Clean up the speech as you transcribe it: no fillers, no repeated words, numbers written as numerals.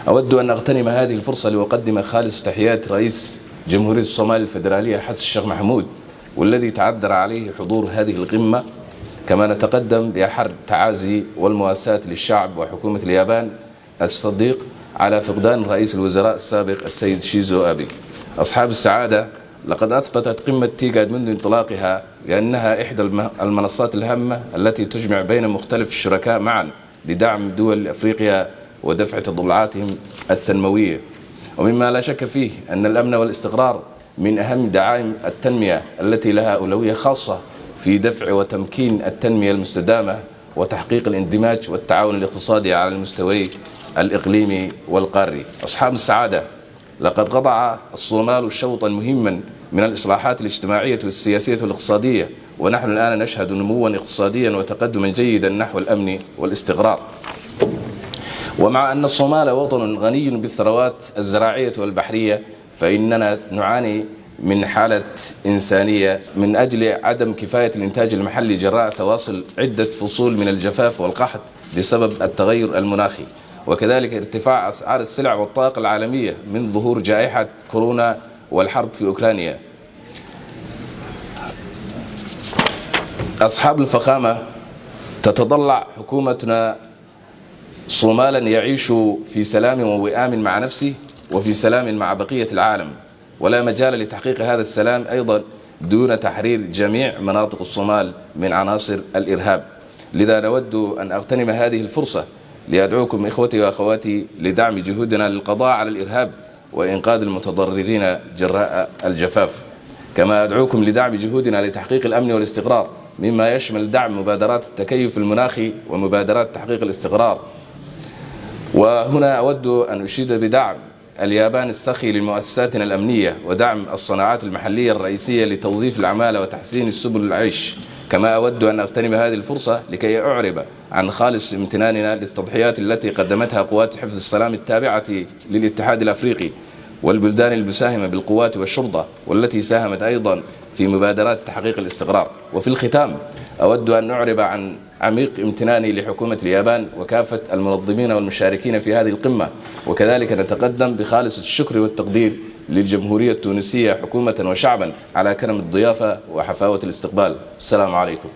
أود أن أغتنم هذه الفرصة لأقدم خالص تحيات رئيس جمهورية الصومال الفيدرالية حسن الشيخ محمود، والذي تعذر عليه حضور هذه القمة. كما نتقدم بأحر التعازي والمواساة للشعب وحكومة اليابان الصديق على فقدان رئيس الوزراء السابق السيد شيزو أبي. أصحاب السعادة، لقد أثبتت قمة تيغاد منذ انطلاقها بأنها إحدى المنصات الهامة التي تجمع بين مختلف الشركاء معا لدعم دول أفريقيا ودفع تطلعاتهم التنموية. ومما لا شك فيه أن الأمن والاستقرار من أهم دعائم التنمية التي لها أولوية خاصة في دفع وتمكين التنمية المستدامة وتحقيق الاندماج والتعاون الاقتصادي على المستوى الإقليمي والقاري. أصحاب السعادة، لقد قطع الصومال شوطا مهما من الإصلاحات الاجتماعية والسياسية والاقتصادية، ونحن الآن نشهد نموا اقتصاديا وتقدما جيدا نحو الأمن والاستقرار. ومع أن الصومال وطن غني بالثروات الزراعية والبحرية، فإننا نعاني من حالة إنسانية من أجل عدم كفاية الإنتاج المحلي جراء تواصل عدة فصول من الجفاف والقحط بسبب التغير المناخي، وكذلك ارتفاع أسعار السلع والطاقة العالمية من ظهور جائحة كورونا والحرب في أوكرانيا. أصحاب الفخامة، تتطلع حكومتنا صومالا يعيش في سلام ووئام مع نفسه وفي سلام مع بقية العالم، ولا مجال لتحقيق هذا السلام أيضا دون تحرير جميع مناطق الصومال من عناصر الإرهاب. لذا نود أن أغتنم هذه الفرصة لأدعوكم إخوتي وأخواتي لدعم جهودنا للقضاء على الإرهاب وإنقاذ المتضررين جراء الجفاف. كما أدعوكم لدعم جهودنا لتحقيق الأمن والاستقرار، مما يشمل دعم مبادرات التكيف المناخي ومبادرات تحقيق الاستقرار. وهنا أود أن أشيد بدعم اليابان السخي لمؤسساتنا الأمنية ودعم الصناعات المحلية الرئيسية لتوظيف العمالة وتحسين سبل العيش. كما أود أن أغتنم هذه الفرصة لكي أعرب عن خالص امتناننا للتضحيات التي قدمتها قوات حفظ السلام التابعة للاتحاد الأفريقي والبلدان المساهمة بالقوات والشرطة، والتي ساهمت أيضا في مبادرات تحقيق الاستقرار. وفي الختام أود أن أعرب عن عميق امتناني لحكومة اليابان وكافة المنظمين والمشاركين في هذه القمة، وكذلك نتقدم بخالص الشكر والتقدير للجمهورية التونسية حكومة وشعبا على كرم الضيافة وحفاوة الاستقبال. السلام عليكم.